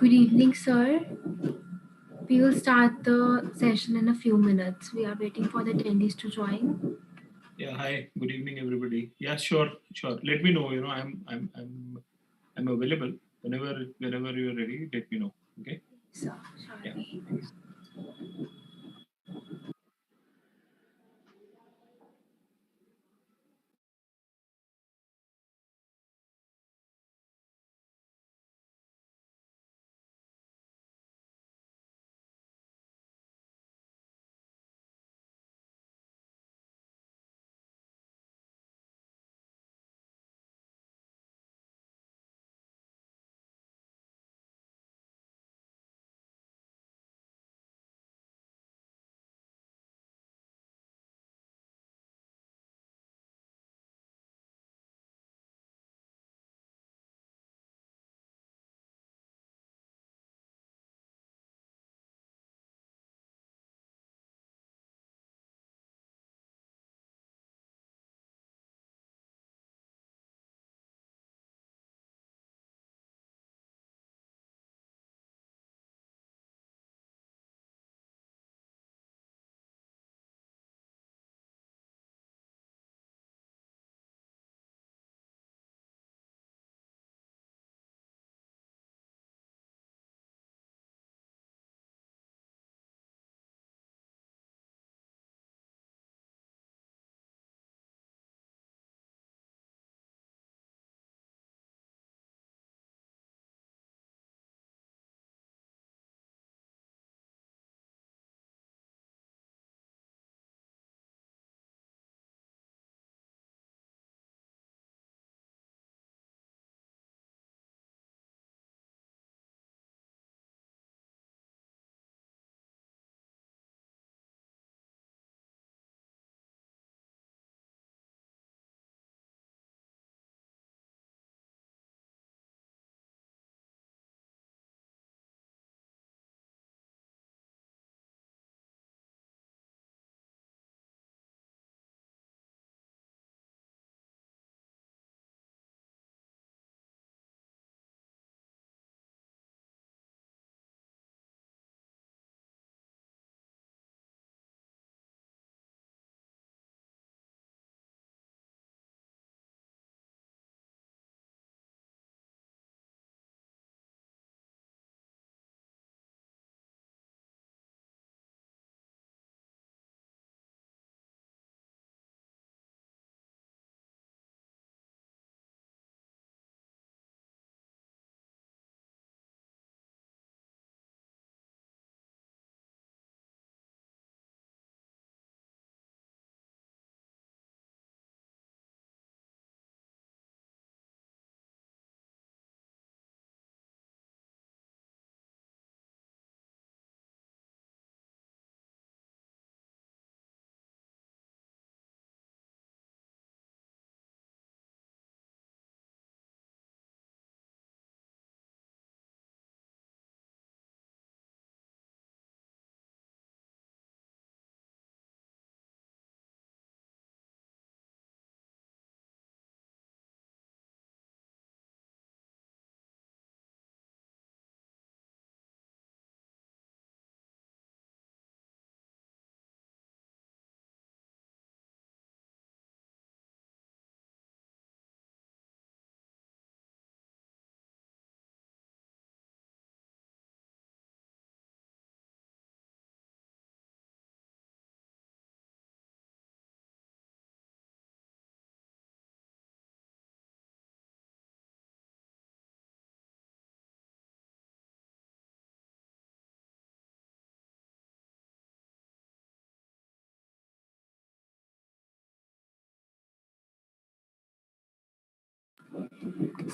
Good evening, sir. We will start the session in a few minutes. We are waiting for the attendees to join. Yeah, hi. Good evening, everybody. Yeah, sure. Let me know. I'm available whenever you're ready. Let me know. Okay. So, Yeah. sorry. Thanks.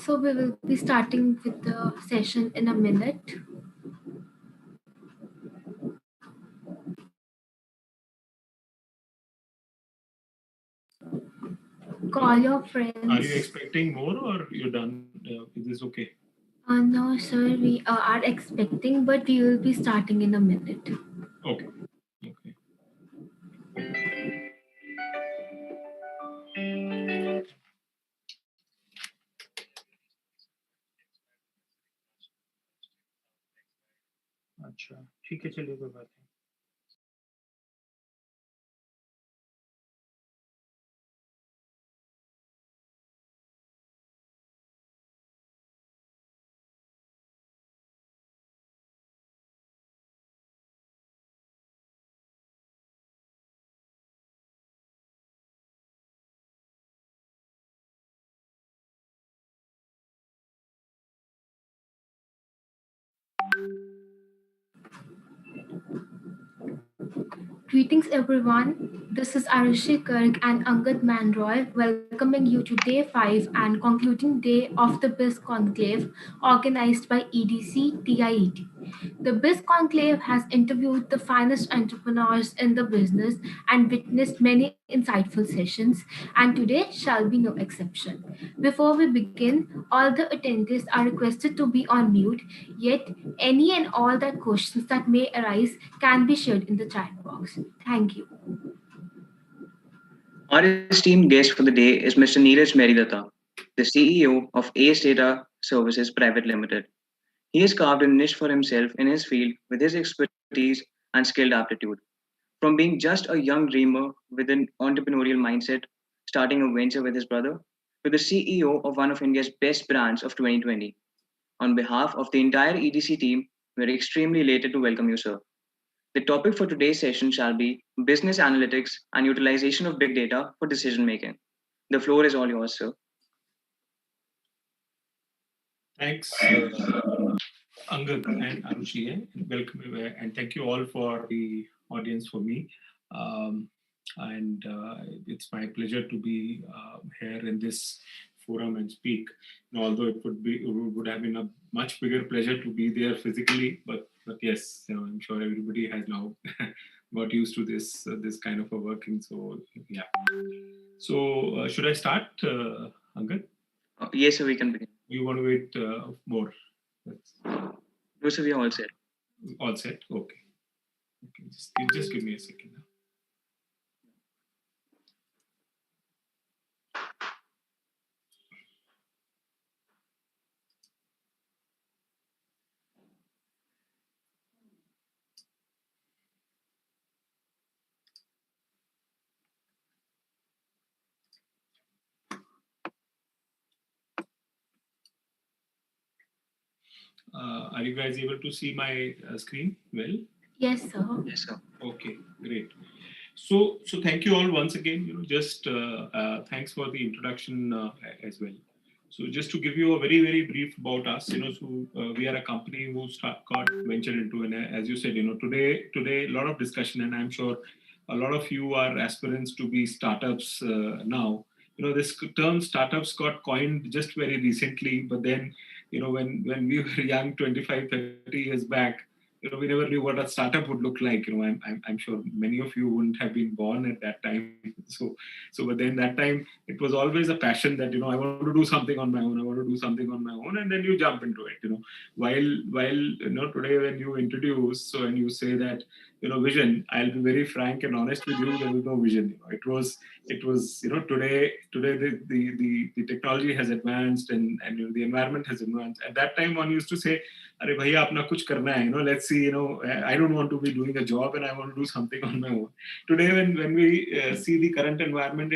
So, we will be starting with the session in a minute. Call your friends. Are you expecting more or you're done? Is this okay? No, sir, we are expecting, but we will be starting in a minute. Okay. Okay. अच्छा ठीक है चलिए कोई बात नहीं. Greetings everyone. This is Arushi Garg and Angad Manroy welcoming you to day 5 and concluding day of the Biz Conclave organized by EDCTIET. The Biz Conclave has interviewed the finest entrepreneurs in the business and witnessed many insightful sessions, and today shall be no exception. Before we begin, all the attendees are requested to be on mute, yet, any and all the questions that may arise can be shared in the chat box. Thank you. Our esteemed guest for the day is Mr. Neeraj Medirattaa, the CEO of Ace Data Services Private Limited. He has carved a niche for himself in his field with his expertise and skilled aptitude. From being just a young dreamer with an entrepreneurial mindset, starting a venture with his brother, to the CEO of one of India's best brands of 2020. On behalf of the entire EDC team, we're extremely elated to welcome you, sir. The topic for today's session shall be business analytics and utilization of big data for decision making. The floor is all yours, sir. Thanks, Angad and Arushi. Welcome and thank you all for the audience for me. And it's my pleasure to be here in this forum and speak. And although it would have been a much bigger pleasure to be there physically, but yes, I'm sure everybody has now got used to this kind of a working. So yeah. So should I start, Angad? Yes, sir, we can begin. You want to wait more? No, sir, we are all set. All set? Okay. Just give me a second. Are you guys able to see my screen well? Yes, sir. Yes, sir. Okay, great. So thank you all once again. Just thanks for the introduction as well. So just to give you a very brief about us, so we are a company who got ventured into, and as you said, today a lot of discussion, and I'm sure a lot of you are aspirants to be startups now. This term startups got coined just very recently, but then when we were young, 25, 30 years back, we never knew what a startup would look like. I'm sure many of you wouldn't have been born at that time. But then that time it was always a passion that I want to do something on my own. I want to do something on my own, and then you jump into it. While today when you introduce and you say that vision, I'll be very frank and honest with you. There was no vision. It was today the technology has advanced and the environment has advanced. At that time one used to say, "Arey bhaiya, apna kuch karna hai, let's see, I don't want to be doing a job and I want to do something on my own." Today when we see the current environment,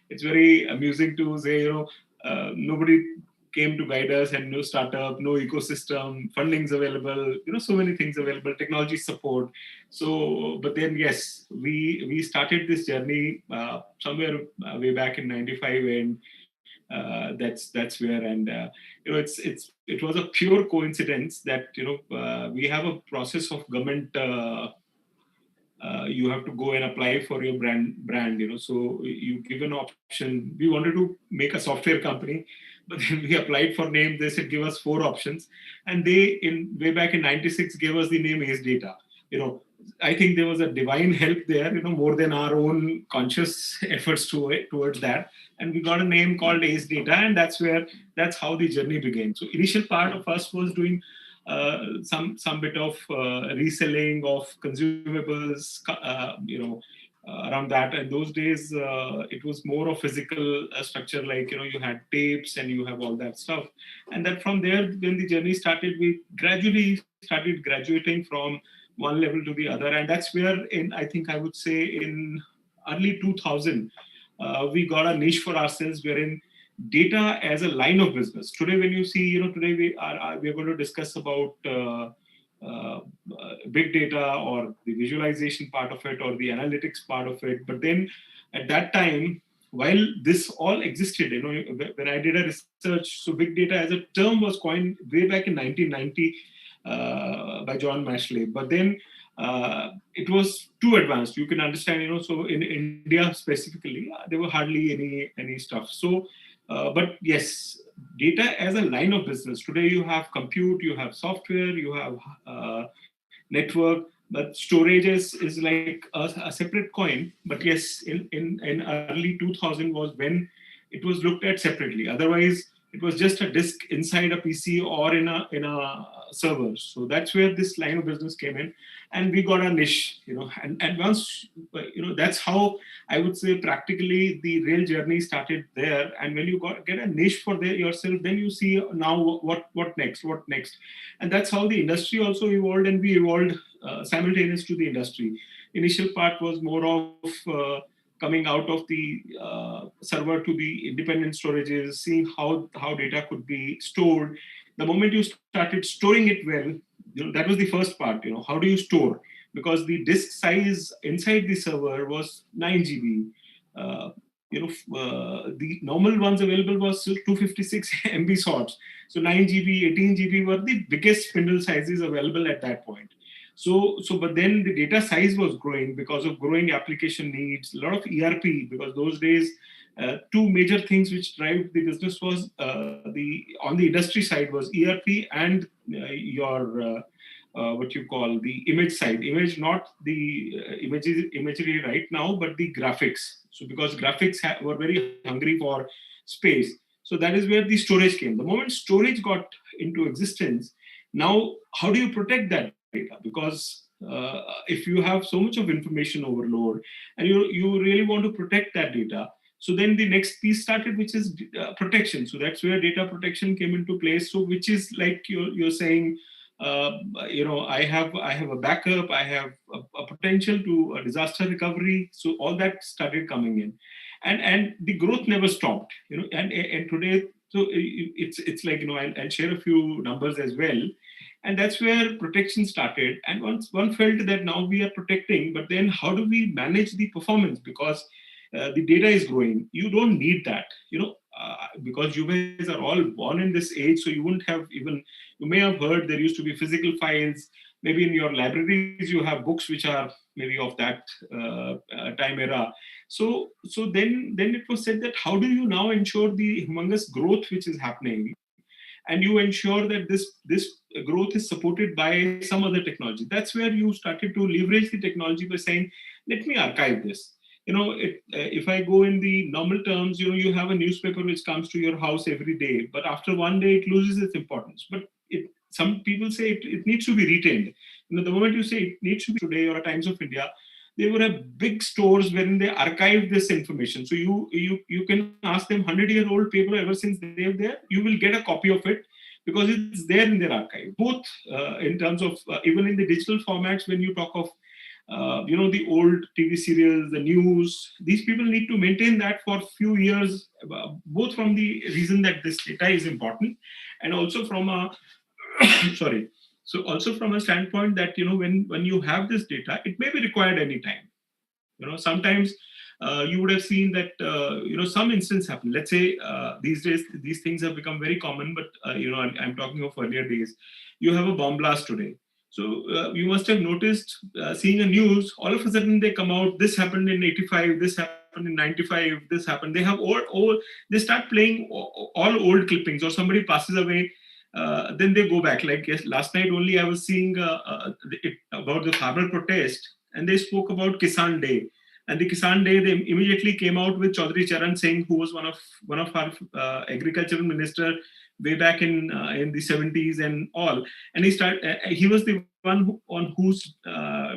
it's very amusing to say, nobody came to guide us, and no startup, no ecosystem, funding's available, so many things available, technology support. So, but then yes, we started this journey somewhere way back in '95, and that's where, and it was a pure coincidence that we have a process of government. You have to go and apply for your brand. So you give an option. We wanted to make a software company, but then we applied for name. They said give us 4 options, and they way back in '96 gave us the name Ace Data. I think there was a divine help there, more than our own conscious efforts towards that. And we got a name called Ace Data, and that's how the journey began. So initial part of us was doing some bit of reselling of consumables, around that. And those days, it was more of physical structure, like, you had tapes and you have all that stuff. And that from there, when the journey started, we gradually started graduating from one level to the other. And that's where, I think I would say in early 2000, we got a niche for ourselves wherein data as a line of business. Today, when you see, today we are going to discuss about big data, or the visualization part of it, or the analytics part of it. But then at that time, while this all existed, when I did a research, so big data as a term was coined way back in 1990 by John Mashley. But then it was too advanced. You can understand, so in India specifically, there were hardly any stuff. So, but yes, data as a line of business. Today you have compute, you have software, you have network, but storage is like a separate coin. But yes, in early 2000 was when it was looked at separately. Otherwise, it was just a disk inside a PC or in a server. So that's where this line of business came in, and we got a niche, and once, that's how I would say practically the real journey started there. And when you get a niche for yourself, then you see now what next, and that's how the industry also evolved, and we evolved simultaneous to the industry. Initial part was more of coming out of the server to the independent storages, seeing how data could be stored. The moment you started storing it well, that was the first part. How do you store? Because the disk size inside the server was 9 GB. The normal ones available was 256 MB sorts. So 9 GB, 18 GB were the biggest spindle sizes available at that point. So, but then the data size was growing because of growing application needs, a lot of ERP, because those days, two major things which drive the business was on the industry side was ERP and your what you call the image side. Image, not the imagery right now, but the graphics. So because graphics were very hungry for space. So that is where the storage came. The moment storage got into existence, now how do you protect that data? Because if you have so much of information overload and you really want to protect that data, so then the next piece started, which is protection. So that's where data protection came into place. So which is like you're saying, I have a backup, I have a potential to a disaster recovery. So all that started coming in, and the growth never stopped. And today, so it's like, I'll share a few numbers as well. And that's where protection started. And once one felt that now we are protecting, but then how do we manage the performance? Because the data is growing. You don't need that, because you guys are all born in this age. So you wouldn't have even, you may have heard there used to be physical files. Maybe in your libraries, you have books which are maybe of that time era. So then it was said that how do you now ensure the humongous growth which is happening? And you ensure that this growth is supported by some other technology. That's where you started to leverage the technology by saying, let me archive this. If I go in the normal terms, you have a newspaper which comes to your house every day, but after one day it loses its importance. But some people say it needs to be retained. The moment you say it needs to be today or Times of India, they would have big stores wherein they archive this information. So you can ask them 100-year-old paper ever since they're there, you will get a copy of it because it's there in their archive. Both in terms of even in the digital formats, when you talk of the old TV serials, the news, these people need to maintain that for a few years, both from the reason that this data is important, and also from a sorry. So also from a standpoint that, when you have this data, it may be required anytime. Sometimes you would have seen that, some instance happen. Let's say these days, these things have become very common, but, I'm talking of earlier days. You have a bomb blast today. So you must have noticed, seeing a news, all of a sudden they come out, this happened in 85, this happened in 95, this happened. They have they start playing all old clippings, or somebody passes away. Then they go back. Like last night only, I was seeing about the farmer protest, and they spoke about Kisan Day. And the Kisan Day, they immediately came out with Chaudhry Charan Singh, who was one of our agricultural minister, way back in the 70s and all. And he was the one on whose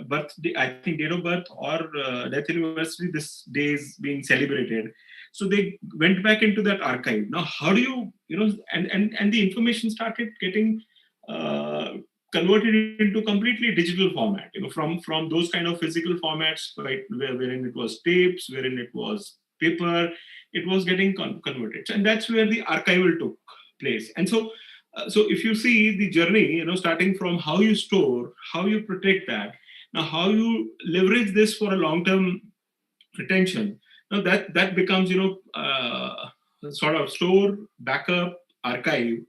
birthday, I think date of birth or death anniversary this day is being celebrated. So they went back into that archive. Now, how do and the information started getting converted into completely digital format, from those kind of physical formats, right, wherein it was tapes, wherein it was paper, it was getting converted. And that's where the archival took place. And so if you see the journey, starting from how you store, how you protect that, now how you leverage this for a long-term retention, now that becomes, sort of store, backup, archive.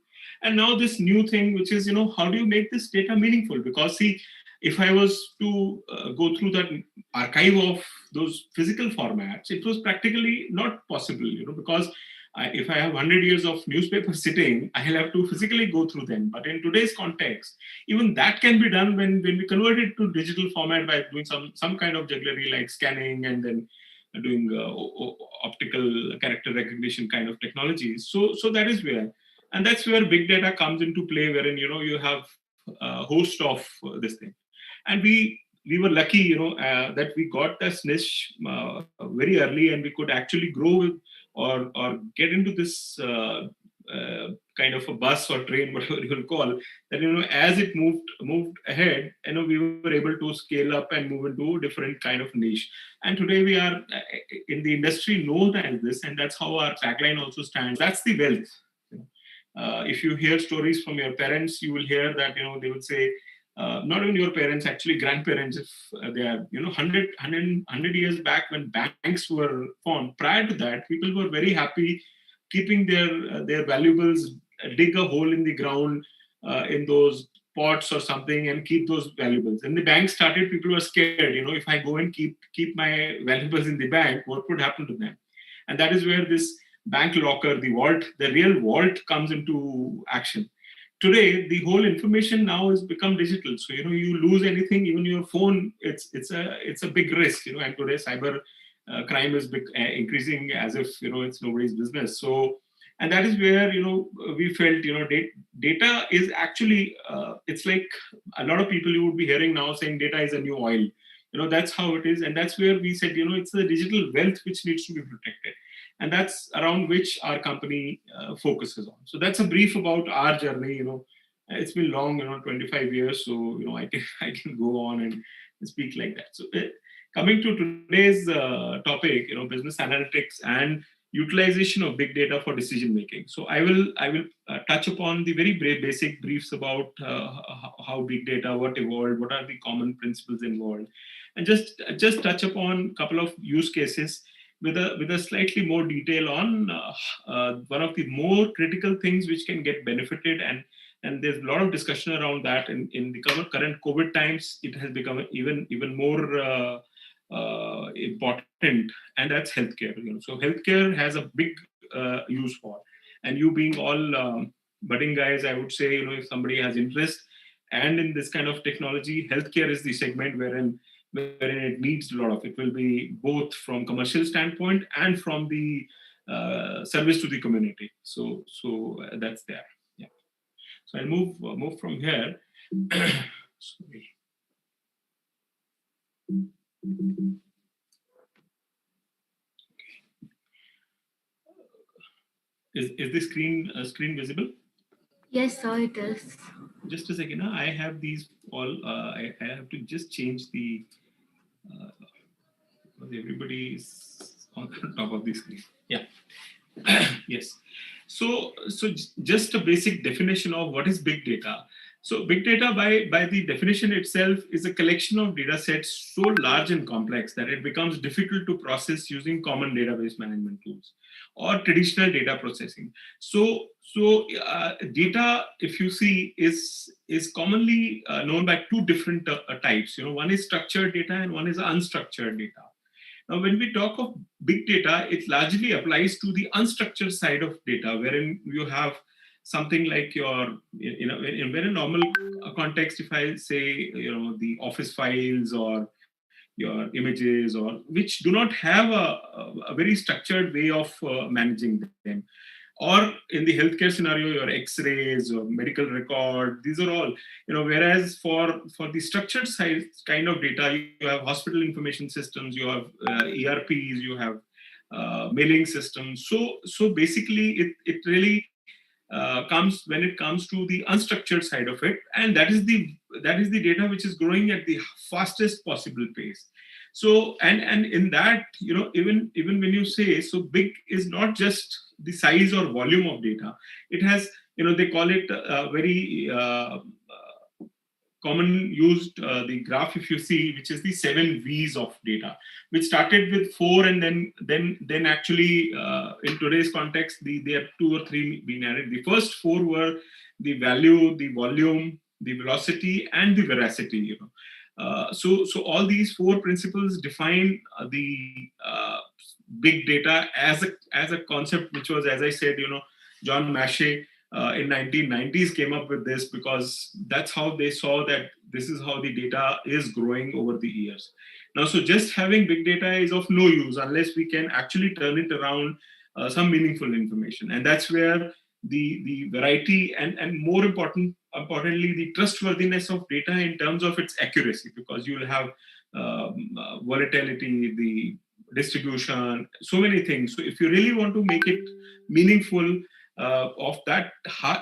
And now this new thing, which is, how do you make this data meaningful? Because see, if I was to go through that archive of those physical formats, it was practically not possible, because if I have 100 years of newspaper sitting, I'll have to physically go through them. But in today's context, even that can be done when we convert it to digital format by doing some kind of jugglery like scanning and then doing optical character recognition kind of technologies. So that is where, and that's where big data comes into play, wherein you have a host of this thing. And we were lucky, that we got this niche very early, and we could actually grow with or get into this kind of a bus or train, whatever you will call that. As it moved ahead, we were able to scale up and move into different kind of niche. And today we are in the industry known as this, and that's how our tagline also stands. That's the wealth. If you hear stories from your parents, you will hear that they would say, not even your parents, actually grandparents, if they are 100 years back when banks were formed. Prior to that, people were very happy keeping their valuables, dig a hole in the ground in those pots or something and keep those valuables. And the bank started, people were scared, if I go and keep my valuables in the bank, what would happen to them? And that is where this bank locker, the vault, the real vault comes into action. Today, the whole information now has become digital. So, you lose anything, even your phone, it's a big risk, and today cyber crime is increasing as if, it's nobody's business. So, and that is where, we felt, data is actually, it's like a lot of people you would be hearing now saying data is a new oil. That's how it is. And that's where we said, it's the digital wealth which needs to be protected. And that's around which our company focuses on. So that's a brief about our journey. It's been long, 25 years. So, I can go on and speak like that. So coming to today's topic, business analytics and utilization of big data for decision making. So I will touch upon the very basic briefs about how big data, what evolved, what are the common principles involved, and just touch upon a couple of use cases with a slightly more detail on one of the more critical things which can get benefited, and there's a lot of discussion around that in the current COVID times. It has become even more important, and that's healthcare. So healthcare has a big use for, and you being all budding guys, I would say, if somebody has interest and in this kind of technology, healthcare is the segment wherein it needs a lot of. It will be both from commercial standpoint and from the service to the community. So that's there. Yeah. So I'll move from here. Sorry. Is the screen visible? Yes, sir, it is. Just a second. I have these all. I have to just change the. Everybody is on top of the screen. Yeah. Yes. So just a basic definition of what is big data. So big data by the definition itself is a collection of data sets so large and complex that it becomes difficult to process using common database management tools or traditional data processing. So data, if you see, is commonly known by two different types. One is structured data and one is unstructured data. Now, when we talk of big data, it largely applies to the unstructured side of data, wherein you have something like your, in very normal context, if I say, the office files or your images, or which do not have a very structured way of managing them. or in the healthcare scenario, your X-rays or medical record, these are all, whereas for the structured side kind of data, you have hospital information systems, you have ERPs, you have mailing systems. So basically, it really comes when it comes to the unstructured side of it, and that is the data which is growing at the fastest possible pace. So and in that, even when you say, so big is not just the size or volume of data. It has, they call it very common used the graph, if you see, which is the 7 V's of data, which started with 4, and then actually in today's context, there are 2 or 3 being added. The first 4 were the value, the volume, the velocity, and the veracity. So all these 4 principles define the big data as a concept, which was, as I said, John Massey in 1990s came up with this, because that's how they saw that this is how the data is growing over the years. Now, so just having big data is of no use unless we can actually turn it around some meaningful information. And that's where the variety and more importantly, the trustworthiness of data in terms of its accuracy, because you'll have volatility, the distribution, so many things. So if you really want to make it meaningful, of that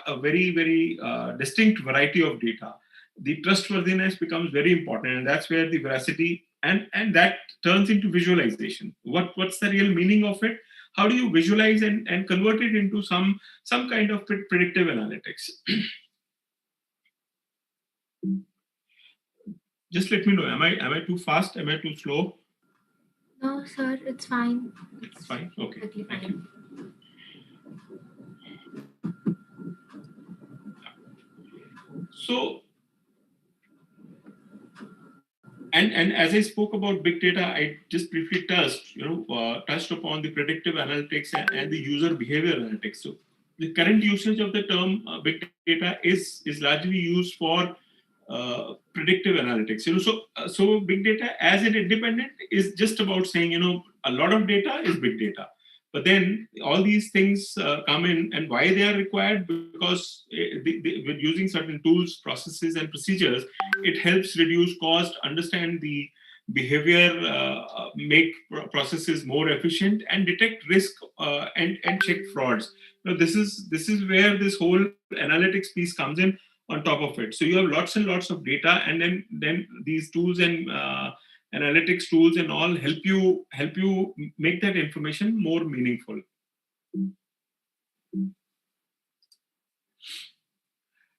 a very, very distinct variety of data, the trustworthiness becomes very important, and that's where the veracity and that turns into visualization. What's the real meaning of it? How do you visualize and convert it into some kind of predictive analytics? Just let me know. Am I too fast? Am I too slow? No, sir, it's fine. It's fine. Okay. Perfectly Thank fine. you. So, and as I spoke about big data, I just briefly touched upon the predictive analytics and the user behavior analytics. So, the current usage of the term big data is largely used for predictive analytics. So big data as an independent is just about saying, a lot of data is big data. But then all these things come in, and why they are required, because with using certain tools, processes, and procedures, it helps reduce cost, understand the behavior, make processes more efficient, and detect risk and check frauds. This is where this whole analytics piece comes in on top of it. So you have lots and lots of data, and then these tools and analytics tools and all help you make that information more meaningful.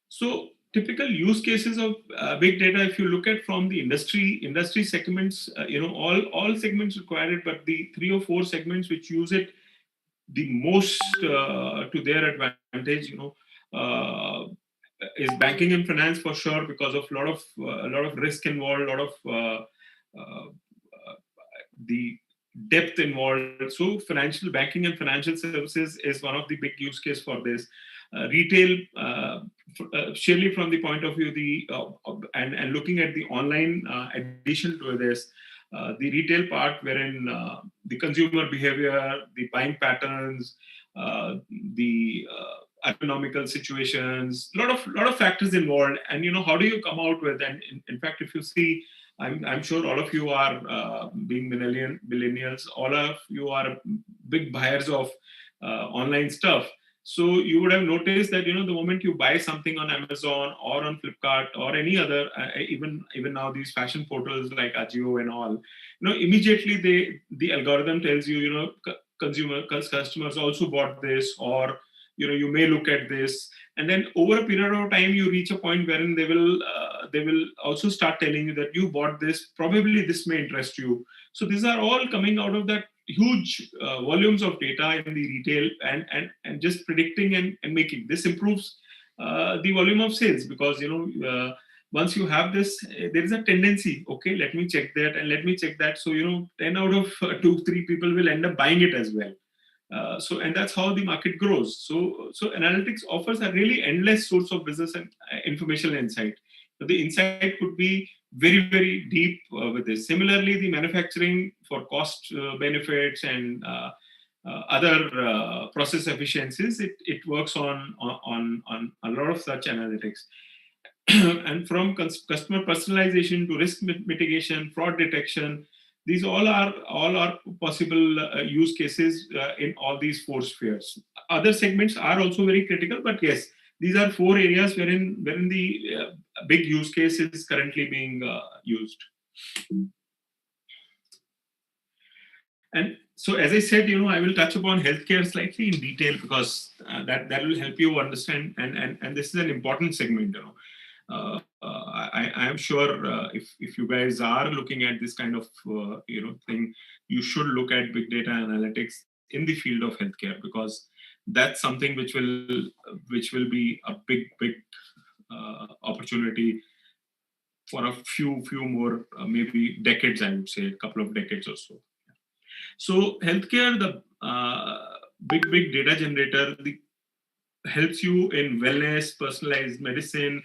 So typical use cases of big data, if you look at from the industry segments, all segments require it, but the 3 or 4 segments which use it the most to their advantage, is banking and finance for sure, because of a lot of risk involved, a lot of the depth involved. So financial banking and financial services is one of the big use case for this. Retail, surely from the point of view and looking at the online addition to this, the retail part, wherein the consumer behavior, the buying patterns, the economical situations, lot of factors involved, and how do you come out with? And in fact, if you see, I'm sure all of you are being millennials. All of you are big buyers of online stuff. So you would have noticed that the moment you buy something on Amazon or on Flipkart or any other, even now these fashion portals like Ajio and all, immediately the algorithm tells you, customers also bought this, or you may look at this, and then over a period of time you reach a point wherein they will also start telling you that you bought this, probably this may interest you. So these are all coming out of that huge volumes of data in the retail, and just predicting and making this improves the volume of sales, because once you have this, there is a tendency, okay, let me check that and let me check that. So 10 out of 2-3 people will end up buying it as well. And that's how the market grows. So analytics offers a really endless source of business and informational insight. But the insight could be very, very deep with this. Similarly, the manufacturing for cost benefits and other process efficiencies, it works on a lot of such analytics. And from customer personalization to risk mitigation, fraud detection, these all are possible use cases in all these four spheres. Other segments are also very critical, but yes, these are four areas wherein the big use case is currently being used. And so, as I said, I will touch upon healthcare slightly in detail because that will help you understand, and this is an important segment. I am sure if you guys are looking at this kind of thing, you should look at big data analytics in the field of healthcare, because that's something which will be a big opportunity for a few more maybe decades. I would say a couple of decades or so. So healthcare, the big data generator, helps you in wellness, personalized medicine,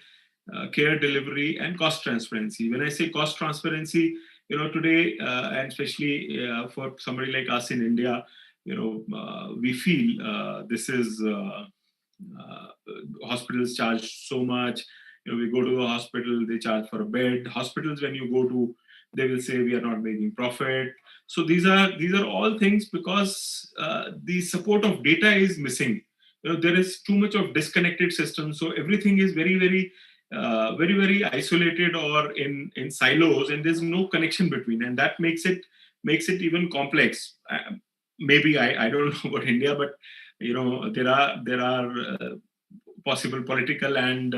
care delivery, and cost transparency. When I say cost transparency, today, and especially for somebody like us in India, we feel this is hospitals charge so much. We go to the hospital, they charge for a bed. Hospitals, when you go to, they will say we are not making profit. So these are all things because the support of data is missing. There is too much of disconnected systems, so everything is very isolated or in silos, and there's no connection between, and that makes it even complex. Maybe I don't know about India, but there are possible political and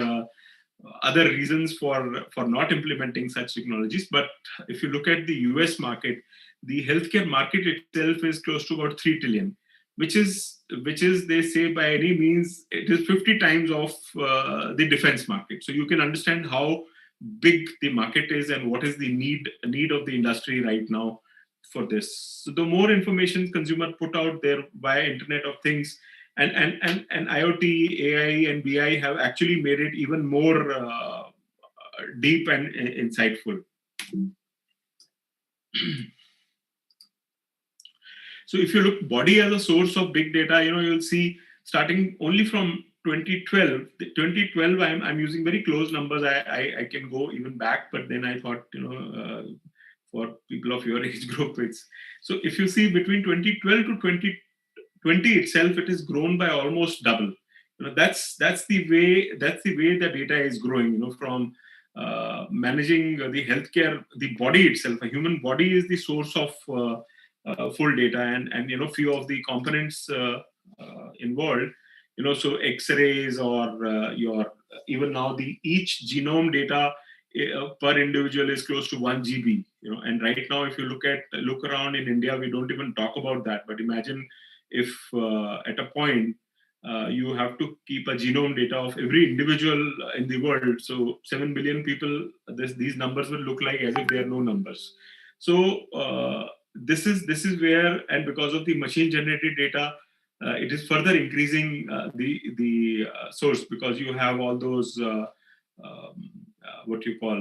other reasons for not implementing such technologies. But if you look at the US market, the healthcare market itself is close to about 3 trillion, which is they say by any means it is 50 times of the defense market. So you can understand how big the market is and what is the need of the industry right now for this. So the more information consumer put out there via Internet of Things, and IoT, AI, and BI have actually made it even more deep and insightful. So if you look body as a source of big data, you'll see starting only from 2012. 2012, I'm using very close numbers. I can go even back, but then I thought, for people of your age group, it's so if you see between 2012 to 2020 itself, it has grown by almost double. That's the way the data is growing. From managing the healthcare, the body itself, a human body is the source of full data, and few of the components involved. So X-rays or your even now each genome data per individual is close to 1 GB. And right now, if you look around in India, we don't even talk about that. But imagine if at a point you have to keep a genome data of every individual in the world. So 7 billion people, these numbers will look like as if they are no numbers. So this is where, and because of the machine generated data, it is further increasing the source, because you have all those what you call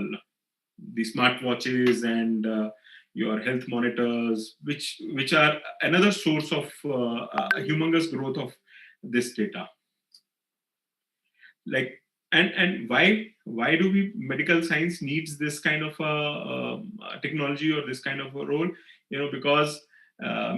the smartwatches and your health monitors, which are another source of a humongous growth of this data. Like, and why do we medical science needs this kind of a technology or this kind of a role? Because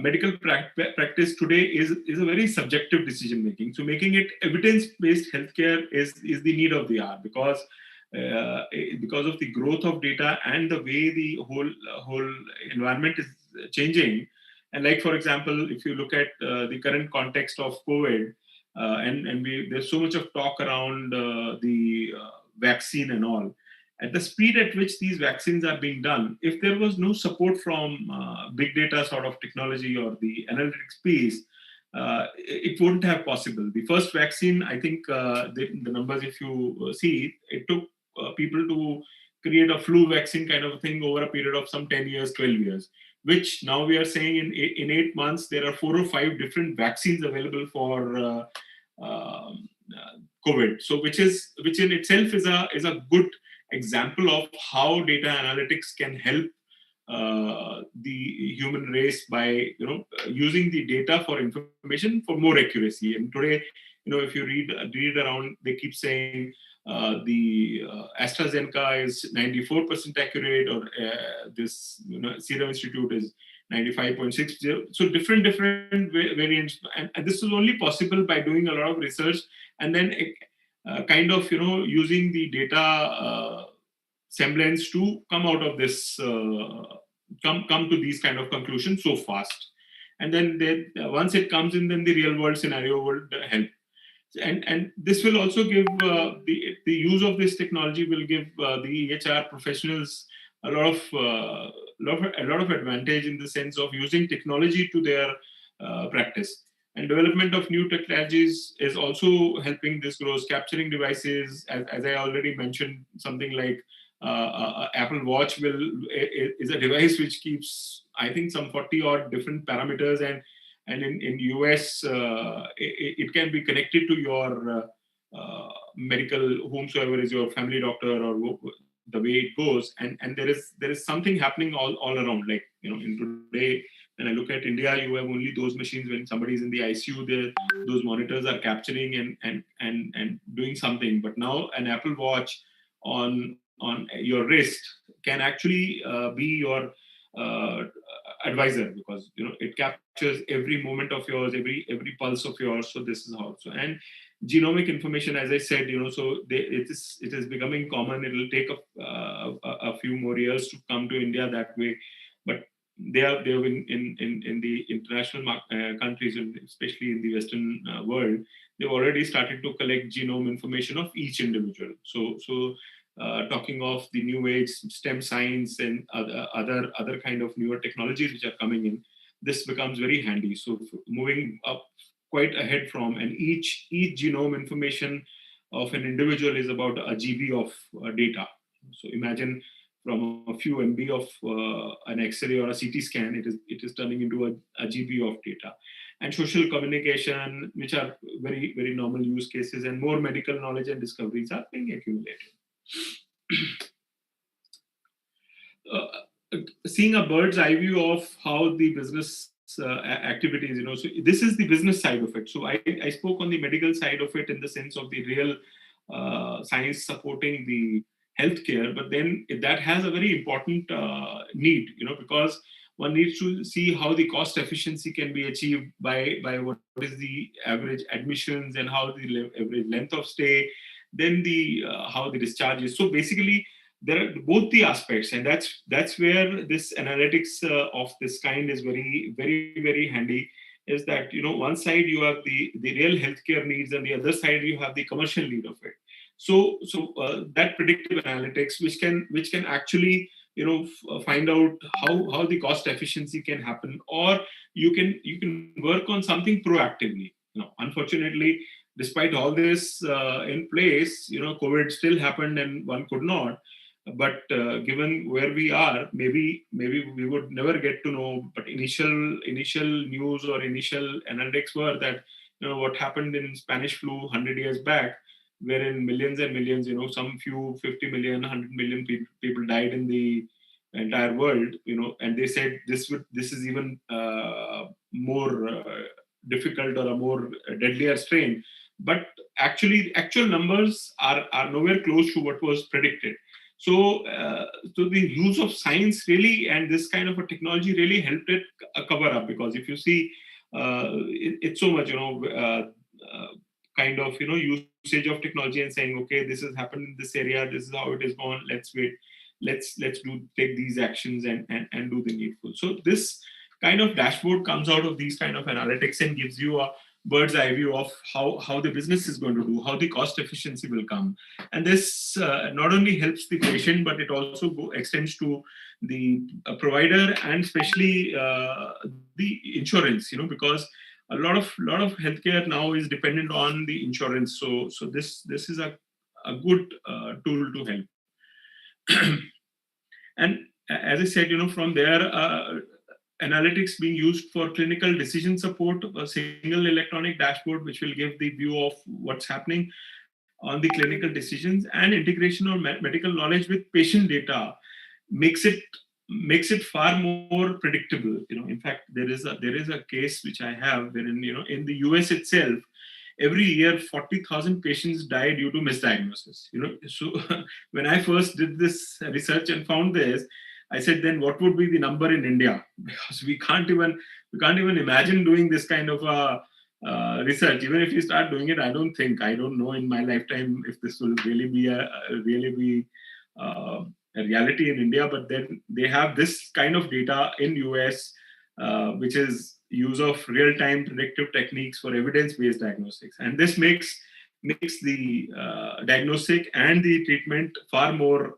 medical practice today is a very subjective decision making. So making it evidence-based healthcare is the need of the hour, because of the growth of data and the way the whole environment is changing. And like, for example, if you look at the current context of COVID, and there's so much of talk around the vaccine and all. At the speed at which these vaccines are being done, if there was no support from big data sort of technology or the analytics piece, it wouldn't have possible. The first vaccine, I think the numbers, if you see, it took people to create a flu vaccine kind of thing over a period of some 10 years, 12 years, which now we are saying in 8 months, there are 4 or 5 different vaccines available for COVID. So which in itself is a good example of how data analytics can help the human race by using the data for information for more accuracy. And today, if you read around, they keep saying the AstraZeneca is 94% accurate, or this Serum Institute is 95.60. So different variants, and this is only possible by doing a lot of research and then kind of using the data semblance to come out of this come to these kind of conclusions so fast. And then once it comes in, then the real world scenario will help. And this will also give the use of this technology will give the EHR professionals a lot of advantage in the sense of using technology to their practice. And development of new technologies is also helping this growth. Capturing devices, as I already mentioned, something like Apple Watch is a device which keeps, I think, some 40 odd different parameters, and in US it can be connected to your medical, whomsoever is your family doctor or the way it goes, and there is something happening all around. Like in today, when I look at India, you have only those machines when somebody is in the ICU. Those monitors are capturing and doing something. But now an Apple Watch on your wrist can actually be your advisor, because it captures every moment of yours, every pulse of yours. So this is how. So, and genomic information, as I said, so it is becoming common. It will take a few more years to come to India that way, but they have in the international countries, and especially in the Western world, they've already started to collect genome information of each individual. So talking of the new age STEM science and other kind of newer technologies which are coming in, this becomes very handy. So moving up quite ahead from, and each genome information of an individual is about a GB of data. So imagine from a few MB of an X-ray or a CT scan, it is turning into a GB of data. And social communication, which are very, very normal use cases, and more medical knowledge and discoveries are being accumulated. Seeing a bird's eye view of how the business activities, so this is the business side of it. So I spoke on the medical side of it in the sense of the real science supporting the healthcare, but then that has a very important need, because one needs to see how the cost efficiency can be achieved by what is the average admissions and how the average length of stay, then the how the discharge is. So basically, there are both the aspects, and that's where this analytics of this kind is very, very, very handy. Is that one side you have the real healthcare needs, and the other side you have the commercial need of it. So that predictive analytics, which can actually find out how the cost efficiency can happen, or you can work on something proactively. Unfortunately, despite all this in place, COVID still happened and one could not. But given where we are, maybe we would never get to know. But initial news or initial analytics were that what happened in Spanish flu 100 years back, wherein millions and millions, some few 50 million, 100 million people died in the entire world, and they said this is even more difficult or a more deadlier strain. But actual numbers are nowhere close to what was predicted. So the use of science really, and this kind of a technology really helped it cover up, because if you see, it's so much, kind of, usage of technology and saying, okay, this has happened in this area, this is how it is gone, let's wait, let's take these actions and do the needful. So this kind of dashboard comes out of these kind of analytics and gives you a bird's eye view of how the business is going to do, how the cost efficiency will come. And this not only helps the patient, but it also extends to the provider, and especially the insurance, because a lot of healthcare now is dependent on the insurance. So this is a good tool to help. And as I said, from there, analytics being used for clinical decision support, a single electronic dashboard which will give the view of what's happening on the clinical decisions, and integration of medical knowledge with patient data makes it makes it far more predictable. In fact, there is a case which I have wherein, in the US itself, every year 40,000 patients die due to misdiagnosis. So when I first did this research and found this, I said, then what would be the number in India? Because we can't even imagine doing this kind of research. Even if you start doing it, I don't know in my lifetime if this will really be a reality in India. But then they have this kind of data in US, which is use of real-time predictive techniques for evidence-based diagnostics, and this makes the diagnostic and the treatment far more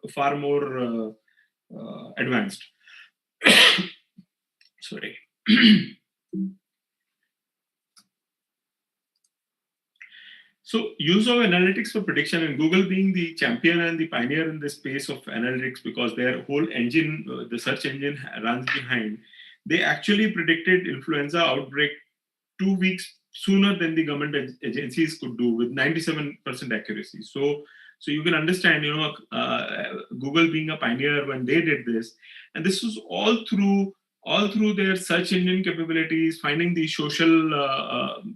advanced. Sorry. So, use of analytics for prediction, and Google being the champion and the pioneer in this space of analytics, because their whole engine, the search engine, runs behind. They actually predicted influenza outbreak 2 weeks sooner than the government agencies could do, with 97% accuracy. So you can understand, Google being a pioneer when they did this, and this was all through their search engine capabilities, finding the social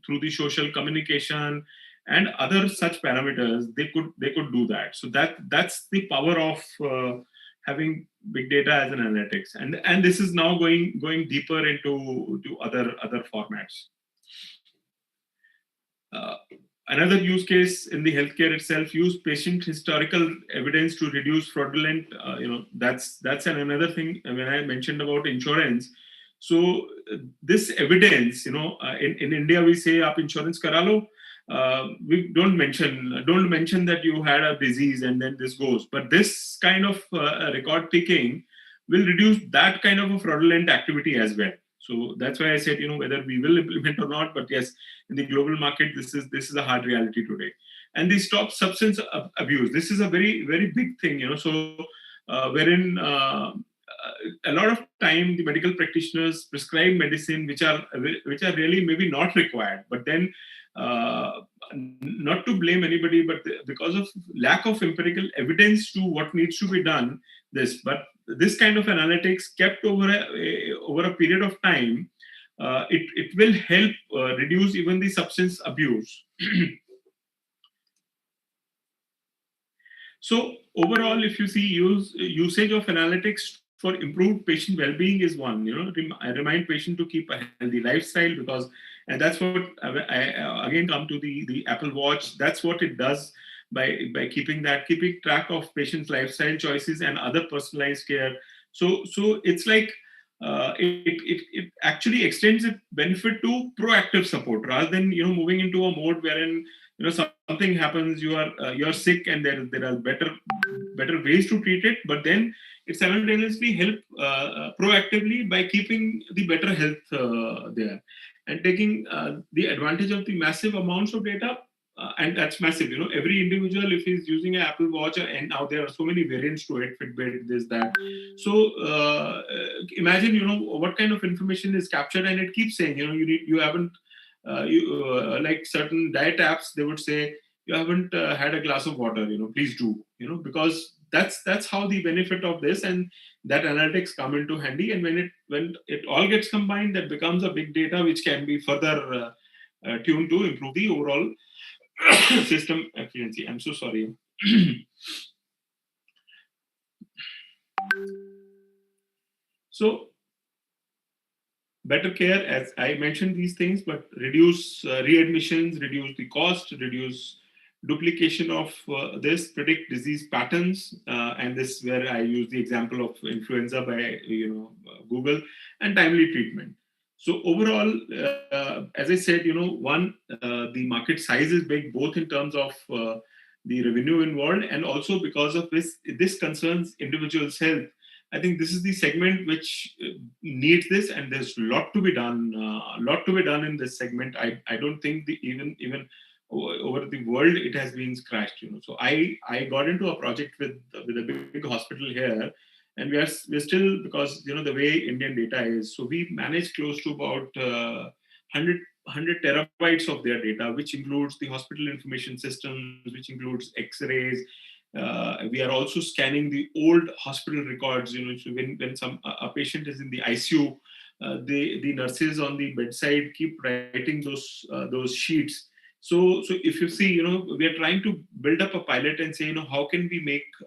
through the social communication and other such parameters. They could do that. So that's the power of having big data as an analytics, and this is now going deeper into other formats. Another use case in the healthcare itself, use patient historical evidence to reduce fraudulent. That's another thing when I mentioned about insurance. So this evidence, in India we say "Aap insurance kara lo." We don't mention that you had a disease and then this goes. But this kind of record picking will reduce that kind of a fraudulent activity as well. So that's why I said, whether we will implement or not, but yes, in the global market, this is a hard reality today. And the stop substance abuse. This is a very, very big thing, So wherein a lot of time the medical practitioners prescribe medicine which are really maybe not required, but then not to blame anybody, but because of lack of empirical evidence to what needs to be done, but this kind of analytics kept over a period of time, it will help reduce even the substance abuse. So overall, if you see usage of analytics for improved patient well-being is one. I remind patient to keep a healthy lifestyle, and that's what I again come to the Apple Watch. That's what it does by keeping track of patients' lifestyle choices and other personalized care. So it's like it actually extends its benefit to proactive support rather than moving into a mode wherein something happens, you're sick, and there are better ways to treat it, but then it simultaneously help proactively by keeping the better health there and taking the advantage of the massive amounts of data. And that's massive. Every individual, if he's using an Apple Watch, and now there are so many variants to it, Fitbit, this, that. So imagine, what kind of information is captured, and it keeps saying, you haven't, like certain diet apps, they would say, you haven't had a glass of water, please do, because that's how the benefit of this and that analytics come into handy. And when it all gets combined, that becomes a big data which can be further tuned to improve the overall system efficiency. I'm so sorry. So better care, as I mentioned these things, but reduce readmissions, reduce the cost, reduce duplication of this, predict disease patterns, and this is where I use the example of influenza by Google, and timely treatment. So overall, as I said, the market size is big, both in terms of the revenue involved, and also because of this concerns individuals' health. I think this is the segment which needs this, and there's a lot to be done. In this segment. I don't think even over the world it has been scratched. So I got into a project with a big hospital here, and we're still, because the way Indian data is, so we manage close to about 100 terabytes of their data, which includes the hospital information systems, which includes X-rays, We are also scanning the old hospital records. So when a patient is in the ICU, the nurses on the bedside keep writing those sheets. So if you see, we are trying to build up a pilot and say, how can we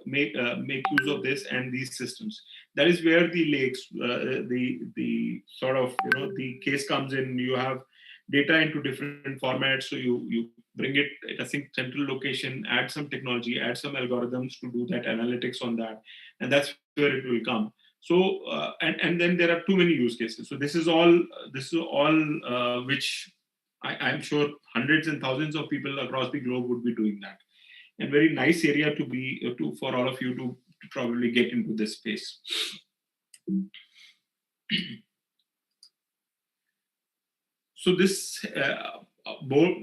make use of this and these systems. That is where the lakes, the sort of, the case comes in. You have data into different formats, so you bring it at a central location, add some technology, add some algorithms to do that analytics on that, and that's where it will come. So and then there are too many use cases. So this is all which I'm sure hundreds and thousands of people across the globe would be doing that. And very nice area to be for all of you to probably get into this space. So this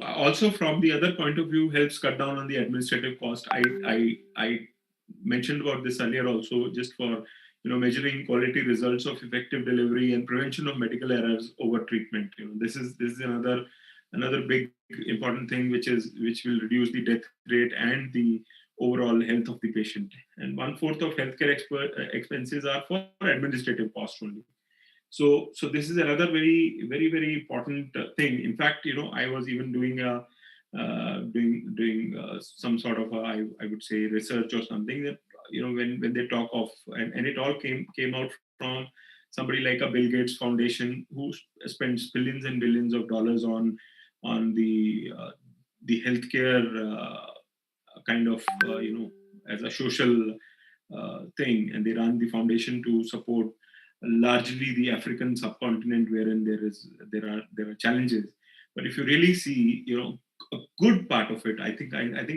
also, from the other point of view, helps cut down on the administrative cost. I mentioned about this earlier also, just for measuring quality results of effective delivery and prevention of medical errors over treatment. This is another big important thing, which will reduce the death rate and the overall health of the patient. And 1/4 of healthcare expenses are for administrative costs only. So this is another very important thing. In fact, I was even doing some sort of I would say research or something, that when they talk of, and it all came out from somebody like a Bill Gates Foundation, who spends billions and billions of dollars on the healthcare kind of as a social thing, and they run the foundation to support largely the African subcontinent, wherein there are challenges. But if you really see, a good part of it, I think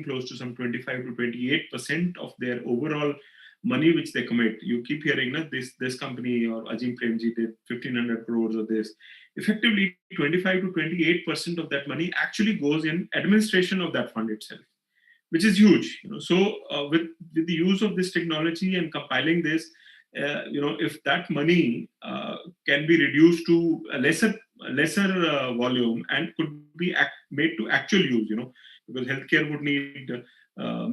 close to some 25 to 28% of their overall money which they commit. You keep hearing that this company or Ajim Premji did 1,500 crores of this. Effectively, 25 to 28% of that money actually goes in administration of that fund itself, which is huge. So with the use of this technology and compiling this, if that money can be reduced to a lesser volume and could be made to actual use, because healthcare would need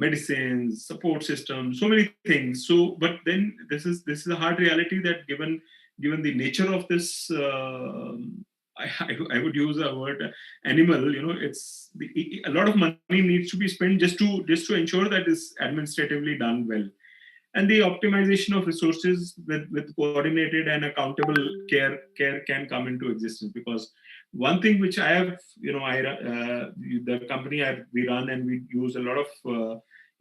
medicines, support systems, so many things. So, but then this is a hard reality, that given the nature of this, I would use a word animal. It's a lot of money needs to be spent just to ensure that it's administratively done well. And the optimization of resources with coordinated and accountable care can come into existence. Because one thing which I have, the company we run, and we use a lot of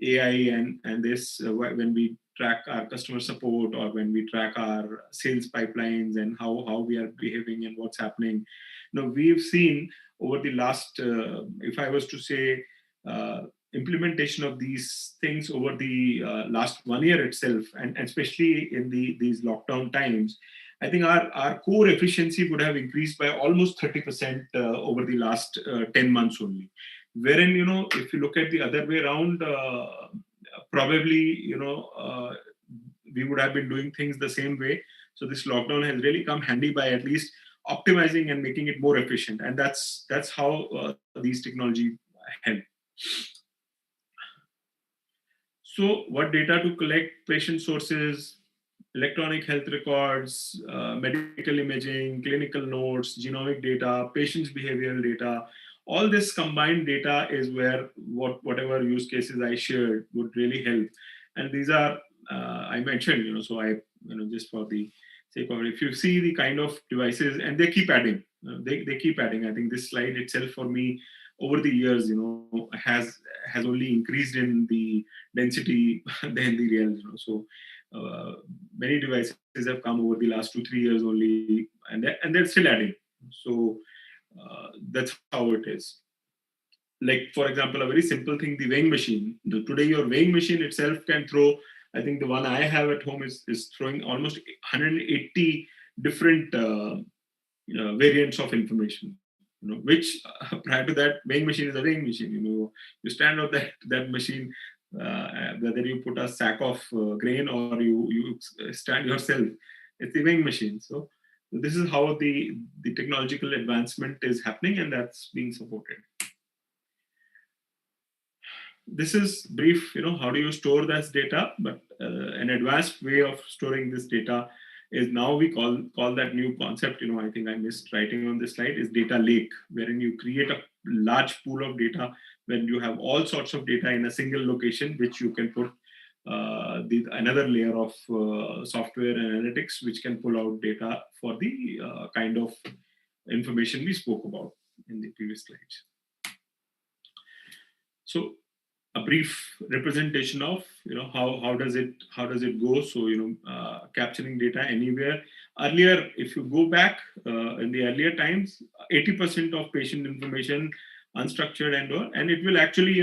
AI and this when we track our customer support, or when we track our sales pipelines and how we are behaving and what's happening. We've seen over the last, if I was to say, implementation of these things over the last 1 year itself, and especially in these lockdown times, I think our core efficiency would have increased by almost 30% over the last 10 months only. Wherein, if you look at the other way around, probably, we would have been doing things the same way. So this lockdown has really come handy by at least optimizing and making it more efficient. And that's how these technology help. So what data to collect? Patient sources, electronic health records, medical imaging, clinical notes, genomic data, patient's behavioral data. All this combined data is where whatever use cases I shared would really help. And these are, I mentioned, so I, just for the sake of it, if you see the kind of devices, and they keep adding, they keep adding. I think this slide itself for me over the years, has only increased in the density than the real. So many devices have come over the last 2-3 years only, and they're still adding. So that's how it is. Like, for example, a very simple thing, the weighing machine. Today, your weighing machine itself can throw, I think the one I have at home is throwing almost 180 different variants of information. Which prior to that, weighing machine is a weighing machine. You stand on that machine, whether you put a sack of grain or you stand yourself, it's the weighing machine. So this is how the technological advancement is happening, and that's being supported. this is brief, how do you store this data? But an advanced way of storing this data is now we call that new concept, I think I missed writing on this slide, is data lake, wherein you create a large pool of data when you have all sorts of data in a single location, which you can put another layer of software and analytics, which can pull out data for the kind of information we spoke about in the previous slides. So a brief representation of how does it go. So capturing data anywhere. Earlier, if you go back in the earlier times, 80% of patient information unstructured and it will actually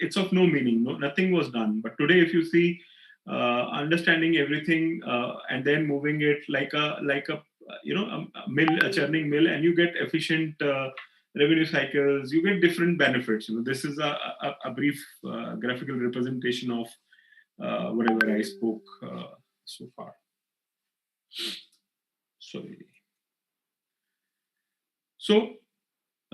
it's of no meaning, nothing was done. But today, if you see understanding everything and then moving it like a mill, a churning mill, and you get efficient revenue cycles, you get different benefits. This is a brief graphical representation of whatever I spoke so far. Sorry. So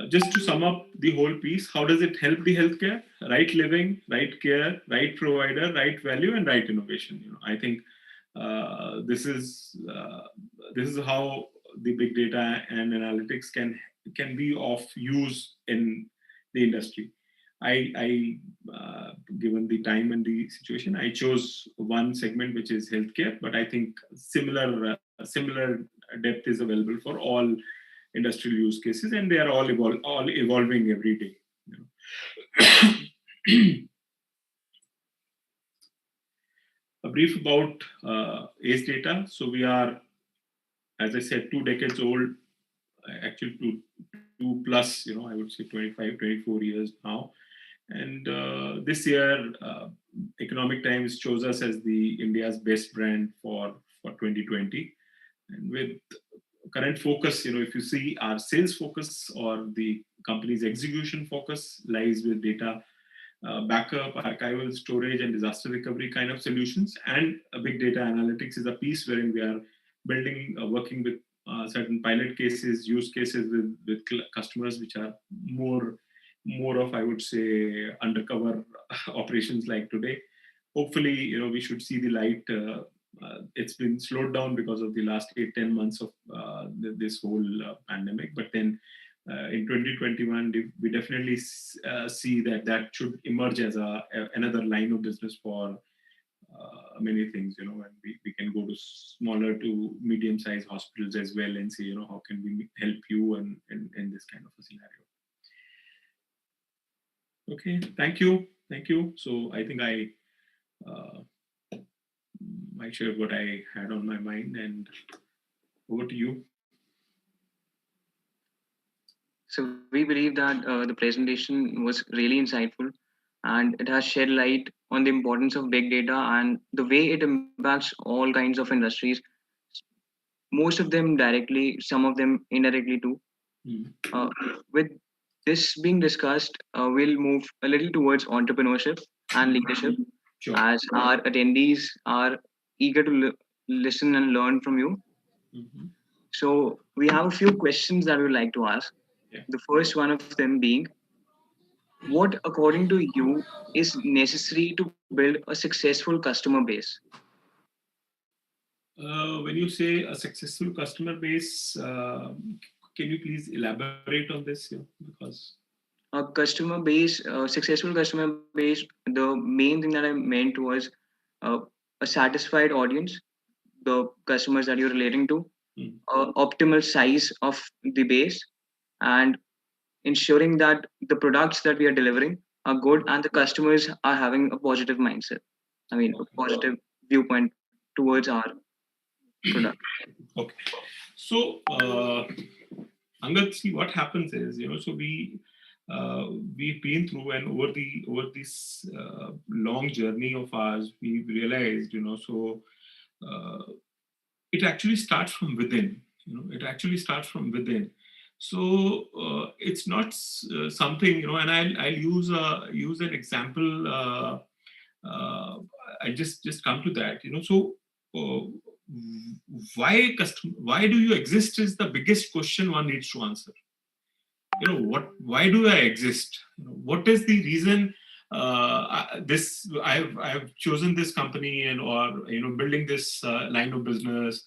just to sum up the whole piece, how does it help the healthcare? Right living, right care, right provider, right value, and right innovation. I think this is how the big data and analytics can be of use in the industry. I given the time and the situation, I chose one segment, which is healthcare, but I think similar depth is available for all industrial use cases, and they are all evolving every day. A brief about ACE data. So we are, as I said, 2 decades old, actually two plus, I would say 25, 24 years now. And this year, Economic Times chose us as the India's best brand for 2020. And with current focus, if you see our sales focus or the company's execution focus lies with data backup, archival, storage, and disaster recovery kind of solutions. And big data analytics is a piece wherein we are building, working with certain pilot cases, use cases with customers, which are more of, I would say, undercover operations like today. Hopefully, we should see the light. It's been slowed down because of the last 8-10 months of this whole pandemic. But then in 2021, we definitely see that should emerge as another line of business for many things, and we can go to smaller to medium-sized hospitals as well and say, how can we help you in this kind of a scenario. Okay, thank you. So I think I shared what I had on my mind, and over to you. So we believe that the presentation was really insightful, and it has shed light on the importance of big data and the way it impacts all kinds of industries, most of them directly, some of them indirectly too. With this being discussed, we'll move a little towards entrepreneurship and leadership, as our attendees are eager to listen and learn from you. So we have a few questions that we'd like to ask. The first one of them being, what, according to you, is necessary to build a successful customer base? When you say a successful customer base, can you please elaborate on this? Because a customer base, successful customer base, the main thing that I meant was a satisfied audience, the customers that you're relating to, optimal size of the base, and ensuring that the products that we are delivering are good and the customers are having a positive mindset. I mean, a positive viewpoint towards our product. Okay. So, Angad, see what happens is, so we've been through, and over this long journey of ours, we've realized, so it actually starts from within. It actually starts from within. So it's not something, and I'll use an example. I just come to that, So why do you exist is the biggest question one needs to answer. Why do I exist? What is the reason I've chosen this company or building this line of business.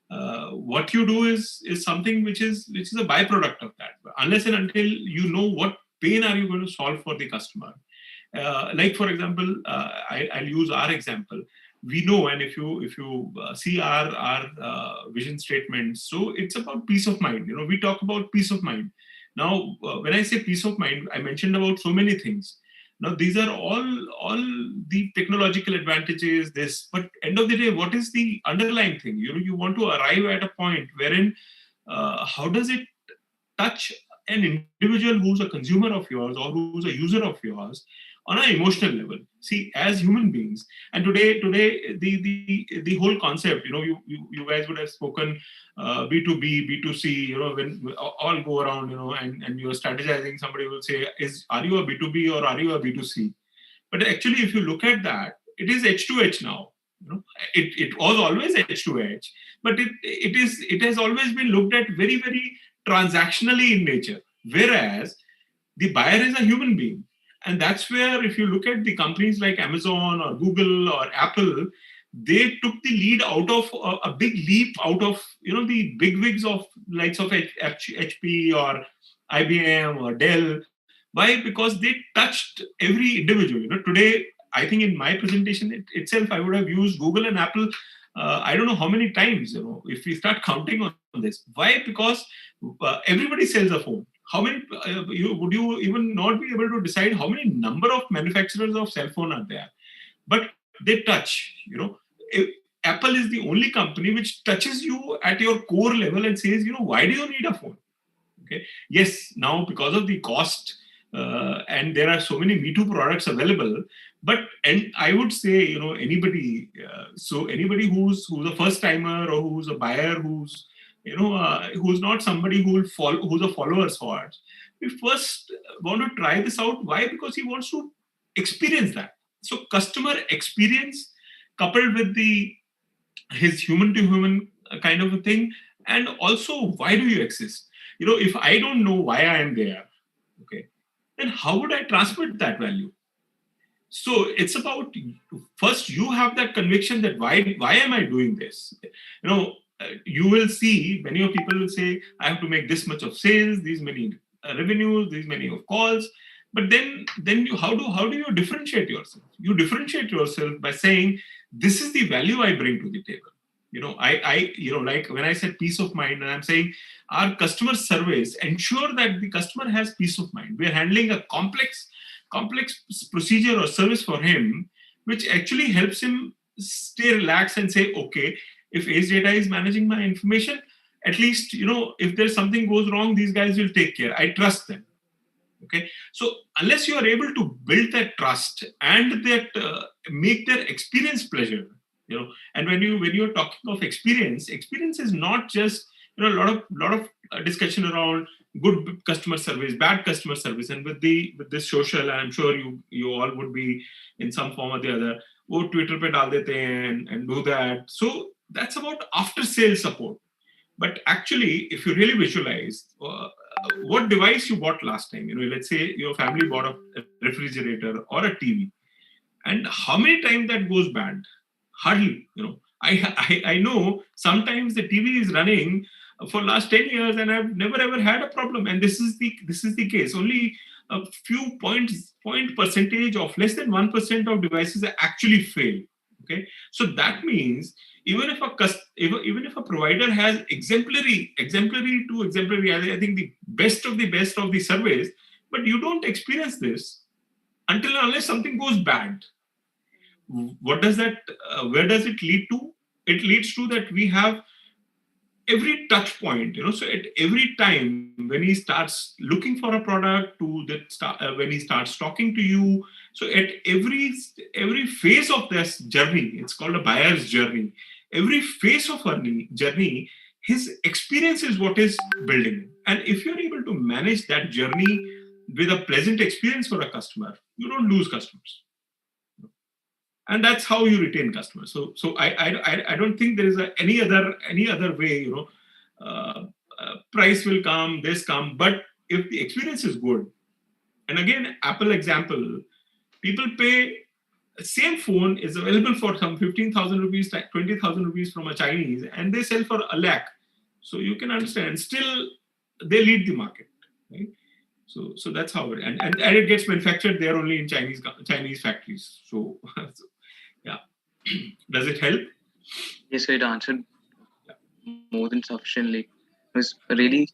What you do is something which is a byproduct of that. Unless and until you know what pain are you going to solve for the customer. Like for example, I'll use our example. We know, and if you see our vision statement, so it's about peace of mind. We talk about peace of mind. Now, when I say peace of mind, I mentioned about so many things. Now, these are all the technological advantages. But end of the day, what is the underlying thing? You want to arrive at a point wherein how does it touch an individual who's a consumer of yours or who's a user of yours on an emotional level. See, as human beings, and today the whole concept, you guys would have spoken B2B, B2C, when we all go around, and you're strategizing, somebody will say, are you a B2B or are you a B2C? But actually, if you look at that, it is H to H now. It was always H to H, but it has always been looked at very, very transactionally in nature, whereas the buyer is a human being. And that's where, if you look at the companies like Amazon or Google or Apple, they took the lead out of a big leap out of the bigwigs of likes of HP or IBM or Dell. Why? Because they touched every individual. Today, I think in my presentation itself, I would have used Google and Apple. I don't know how many times. If we start counting on this, why? Because everybody sells a phone. How many would you even not be able to decide how many number of manufacturers of cell phone are there? But they touch. Apple is the only company which touches you at your core level and says, why do you need a phone? Okay. Yes, now because of the cost, and there are so many Me Too products available. And I would say, anybody. So anybody who's a first timer or who's a buyer, who's not somebody who's a follower for it. We first want to try this out. Why? Because he wants to experience that. So customer experience coupled with his human to human kind of a thing, and also why do you exist? If I don't know why I am there, okay, then how would I transmit that value? So it's about, first you have that conviction that why am I doing this? You will see many of people will say, I have to make this much of sales, these many revenues, these many of calls. But then how do you differentiate yourself? You differentiate yourself by saying, this is the value I bring to the table. I like when I said peace of mind, and I'm saying our customer surveys ensure that the customer has peace of mind. We're handling a complex procedure or service for him, which actually helps him stay relaxed and say, okay, if Ace Data is managing my information, at least, if there's something goes wrong, these guys will take care. I trust them. Okay. So unless you are able to build that trust and that make their experience pleasure, and when you're talking of experience is not just, a lot of discussion around good customer service, bad customer service, and with this social, I'm sure you all would be in some form or the other. Oh, Twitter pe dal dete hain and do that. So that's about after sales support. But actually, if you really visualize what device you bought last time, let's say your family bought a refrigerator or a TV, and how many times that goes bad? Hardly. I know sometimes the TV is running for last 10 years and I've never ever had a problem. And this is the case. Only a few point percentage of less than 1% of devices actually fail. Okay, so that means even if a provider has exemplary to exemplary, I think the best of the surveys, but you don't experience this unless something goes bad. What does that? Where does it lead to? It leads to that we have every touch point, so at every time when he starts looking for a product to that when he starts talking to you, so at every phase of this journey, it's called a buyer's journey. Every phase of a journey, his experience is what is building. And if you're able to manage that journey with a pleasant experience for a customer, you don't lose customers. And that's how you retain customers. So I don't think there is any other way. Price will come, but if the experience is good, and again, Apple example, People pay, same phone is available for some 15,000 rupees, 20,000 rupees from a Chinese, and they sell for a lakh. So you can understand, still they lead the market, right? So that's how it, and it gets manufactured there only in Chinese factories. So, yeah. Does it help? Yes, it answered more than sufficiently. It was a really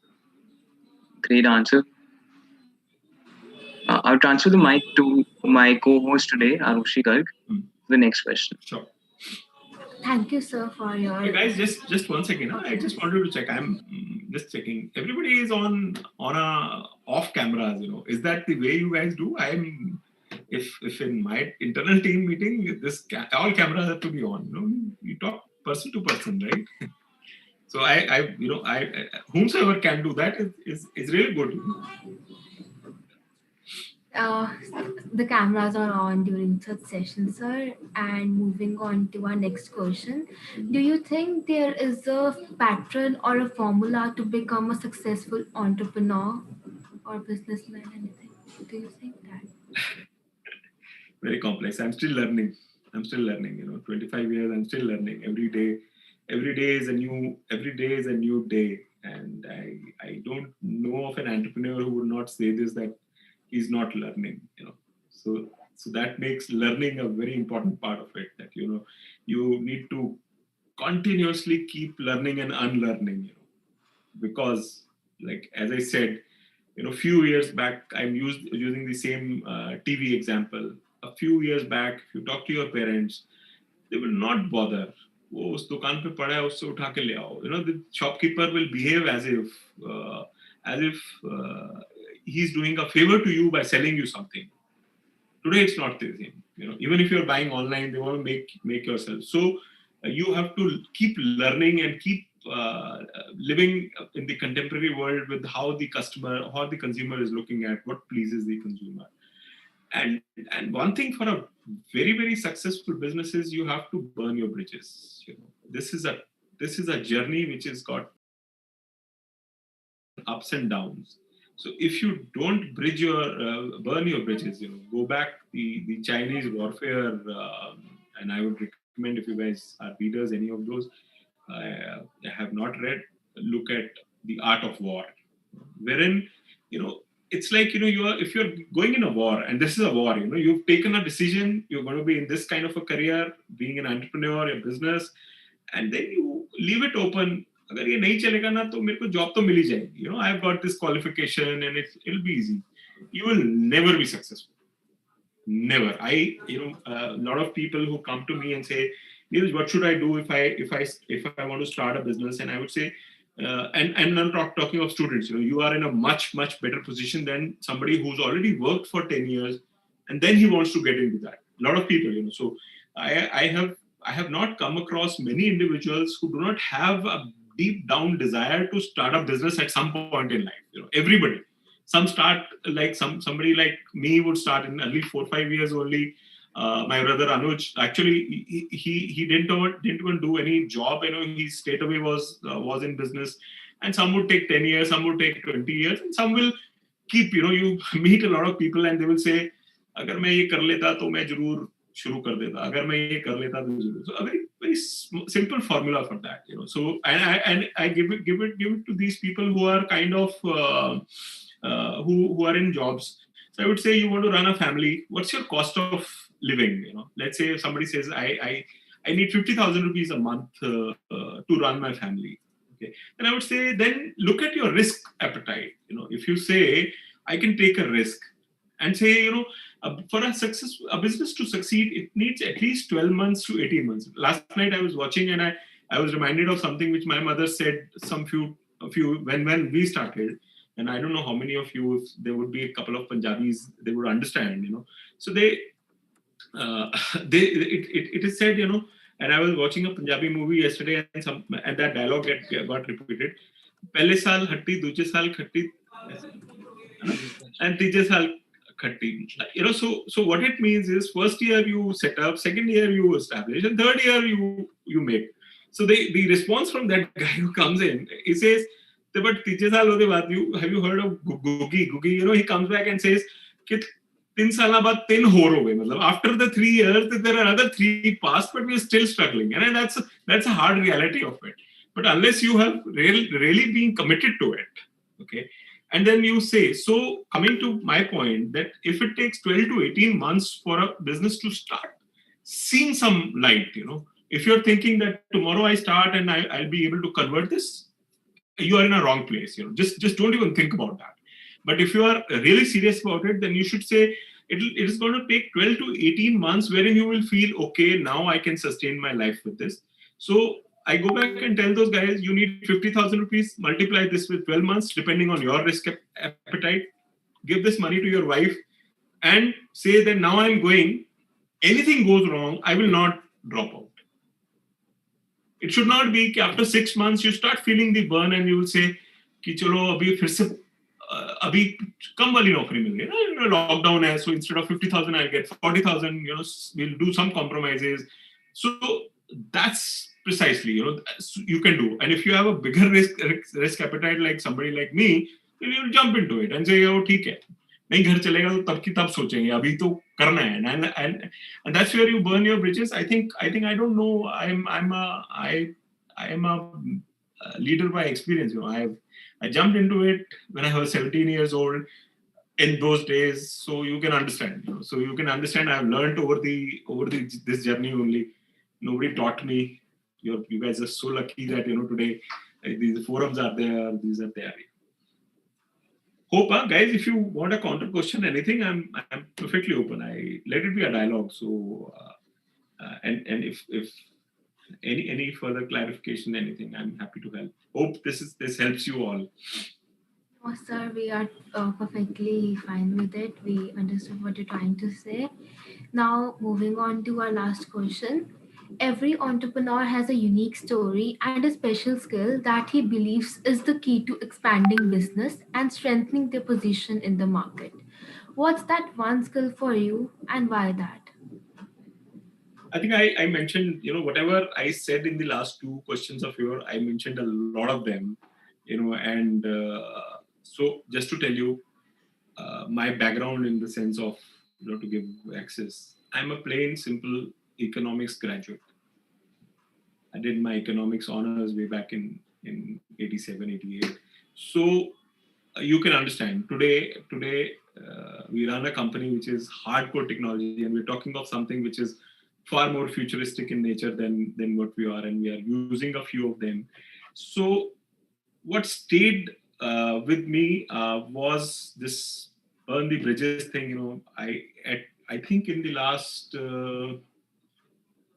great answer. I'll transfer the mic to my co-host today, Arushi Garg, for the next question. Sure. Thank you, sir, for your... Hey guys, just 1 second. I just wanted to check. I'm just checking. Everybody is on a off cameras. Is that the way you guys do? If in my internal team meeting, all cameras have to be on. You talk person to person, right? So I whomsoever can do that is really good. The cameras are on during such sessions, sir. And moving on to our next question, do you think there is a pattern or a formula to become a successful entrepreneur or businessman? Anything? Do you think that? Very complex. I'm still learning. 25 years, I'm still learning. Every day is a new day. And I don't know of an entrepreneur who would not say this, that he's not learning. So that makes learning a very important part of it. That you need to continuously keep learning and unlearning. Because, like as I said, few years back, I'm using the same TV example. A few years back, if you talk to your parents, they will not bother. वो उस दुकान पे पड़ा है, उससे उठा के ले आओ. The shopkeeper will behave as if he's doing a favor to you by selling you something. Today it's not the same. Even if you're buying online, they want to make yourself. So you have to keep learning and keep living in the contemporary world with how the consumer is looking at, what pleases the consumer. And one thing for a very, very successful business is you have to burn your bridges. This is a journey which has got ups and downs. So if you don't burn your bridges, go back the Chinese warfare, and I would recommend, if you guys are readers, any of those have not read, look at The Art of War, wherein it's like if you're going in a war, and this is a war, you've taken a decision, you're going to be in this kind of a career, being an entrepreneur, a business, and then you leave it open. अगर ये नहीं चलेगा ना तो मेरे को job तो मिल ही जाएगी. I've got this qualification and it'll be easy. You will never be successful. Never. A lot of people who come to me and say, Neeraj, what should I do if I want to start a business? And I would say, and I'm talking of students. You are in a much better position than somebody who's already worked for 10 years and then he wants to get into that. A lot of people. So I have not come across many individuals who do not have a deep down desire to start a business at some point in life. Everybody. Some start like somebody like me would start in early 4 or 5 years only. My brother Anuj, actually, he didn't even do any job. He straight away was in business. And some would take 10 years, some would take 20 years, and some will keep. You meet a lot of people and they will say, "Agar मैं ये कर लेता तो मैं जरूर शुरू कर देता. अगर मैं ये कर लेता तो जरूर." So a very simple formula for that. So and I give it to these people who are kind of who are in jobs. So I would say, you want to run a family. What's your cost of living? Let's say somebody says, I need 50,000 rupees a month to run my family. Okay, then I would say, then look at your risk appetite. If you say, I can take a risk, and say, for a business to succeed, it needs at least 12 months to 18 months. Last night I was watching and I was reminded of something which my mother said a few when we started. And I don't know how many of you, if there would be a couple of Punjabis, they would understand, So it is said, and I was watching a Punjabi movie yesterday, and that dialogue got repeated. Pehle saal hatti, duje saal khatti, and tije saal khatti. So what it means is, first year you set up, second year you establish, and third year you make. So the response from that guy who comes in, he says, but have you heard of Googie? Googie, he comes back and says, 3 साल बाद 3 होर हो गए. मतलब after the 3 years, there are another 3 passed, but we're still struggling. And that's a hard reality of it. But unless you have really been committed to it, okay, and then you say, so coming to my point, that if it takes 12 to 18 months for a business to start seeing some light, if you're thinking that tomorrow I start and I'll be able to convert this, you are in a wrong place. Just don't even think about that. But if you are really serious about it, then you should say it is going to take 12 to 18 months wherein you will feel, okay, now I can sustain my life with this. So I go back and tell those guys, you need 50,000 rupees, multiply this with 12 months, depending on your risk appetite, give this money to your wife, and say that now I'm going, anything goes wrong, I will not drop out. It should not be that after 6 months you start feeling the burn and you will say कि चलो अभी फिर से अभी कम वाली नौकरी मिल गई ना, लॉकडाउन है, so instead of 50,000 I'll get 40,000, we'll do some compromises. So that's precisely, you can do. And if you have a bigger risk appetite like somebody like me, then you'll jump into it and say, oh ठीक है, नहीं घर चलेगा तो तब की तब सोचेंगे, अभी तो करना है. And that's where you burn your bridges. I think I don't know, I am a leader by experience. I jumped into it when I was 17 years old in those days, so you can understand. So you can understand I've learned over this journey only. Nobody taught me. You guys are so lucky that today these forums are there, these are there. Hope, guys, if you want a counter question, anything, I'm perfectly open. I let it be a dialogue. So and if any further clarification, anything, I'm happy to help. Hope this helps you all. Oh, sir, we are perfectly fine with it. We understood what you're trying to say. Now, moving on to our last question. Every entrepreneur has a unique story and a special skill that he believes is the key to expanding business and strengthening their position in the market. What's that one skill for you and why that? I think I mentioned, whatever I said in the last 2 questions of yours, I mentioned a lot of them, and so just to tell you, my background in the sense of, to give access, I'm a plain, simple economics graduate. I did my economics honors way back in 87, 88. So you can understand, today we run a company which is hardcore technology, and we're talking of something which is far more futuristic in nature than what we are, and we are using a few of them. So what stayed with me was this burn the bridges thing. I think in the last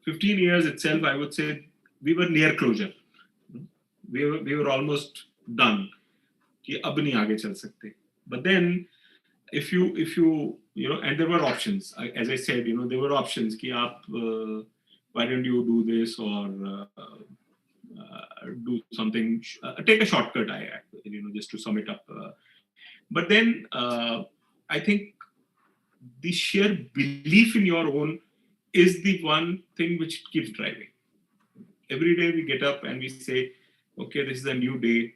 15 years itself, I would say we were near closure. We were almost done. कि अब नहीं आगे चल सकते. But then if you and there were options, as I said, there were options कि आप why don't you do this, or do something, take a shortcut, just to sum it up. But then I think the sheer belief in your own is the one thing which keeps driving. Every day we get up and we say, okay, this is a new day.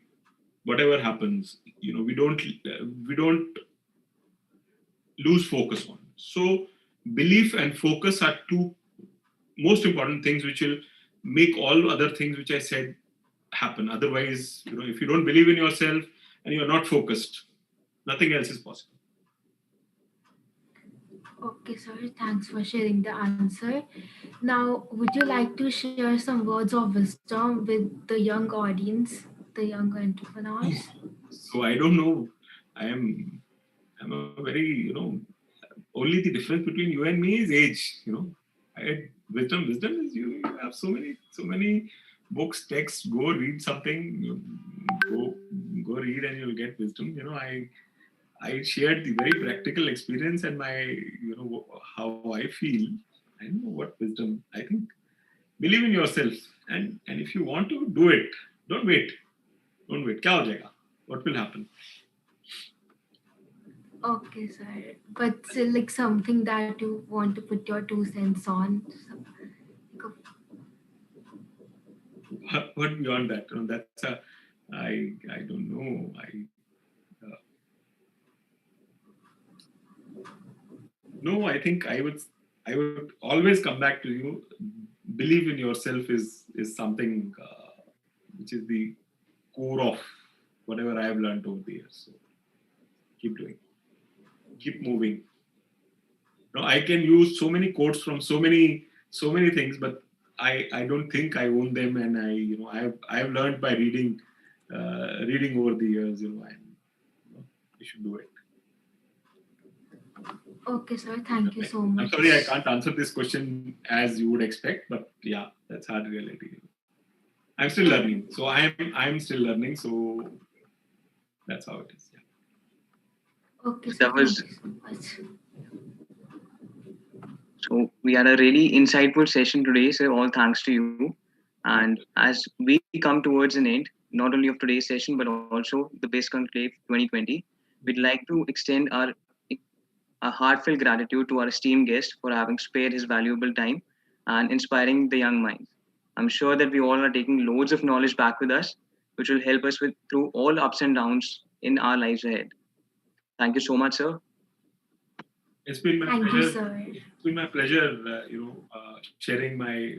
Whatever happens, we don't lose focus on. So belief and focus are 2 most important things which will make all other things which I said happen. Otherwise, if you don't believe in yourself and you're not focused, nothing else is possible. Okay, sir, thanks for sharing the answer. Now, would you like to share some words of wisdom with the young audience, the young entrepreneurs? So I don't know. I'm a very, only the difference between you and me is age. Wisdom is you have so many books, texts. Go read something. Go read and you'll get wisdom. I shared the very practical experience and my, how I feel. I know what wisdom. I think believe in yourself, and if you want to do it, don't wait. क्या हो जाएगा? What will happen? Okay, sir. But still, like something that you want to put your 2 cents on. What beyond that? That's I don't know. No, I think I would always come back to you. Believe in yourself is something which is the core of whatever I have learned over the years. So keep doing, keep moving. No, I can use so many quotes from so many things, but I don't think I own them, and I've learned by reading over the years. And you should do it. Okay, sir. Thank you so much. I'm sorry I can't answer this question as you would expect, but yeah, that's hard reality. I'm still learning, so I'm still learning. So that's how it is. Yeah. Okay, sir. That Thank was you so much. So we had a really insightful session today, so all thanks to you. And as we come towards an end, not only of today's session, but also the BizConclave 2020, we'd like to extend a heartfelt gratitude to our esteemed guest for having spared his valuable time and inspiring the young minds. I'm sure that we all are taking loads of knowledge back with us, which will help us with through all ups and downs in our lives ahead. Thank you so much, sir. It's been my Thank you, pleasure. sir. It's been my pleasure, sharing my,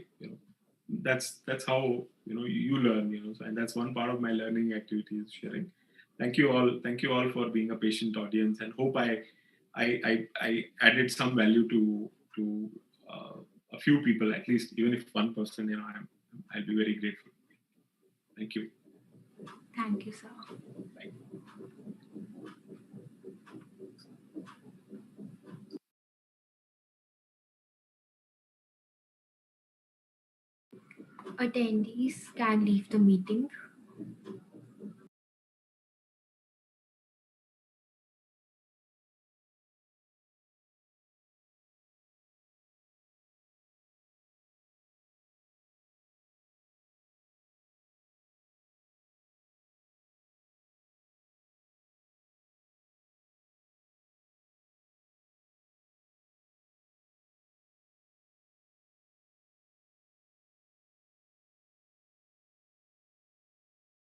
that's how you learn, so, and that's one part of my learning activity is sharing. Thank you all. Thank you all for being a patient audience, and hope I added some value to a few people, at least, even if one person. I'll be very grateful. Thank you. Thank you, sir. Bye. Attendees can leave the meeting.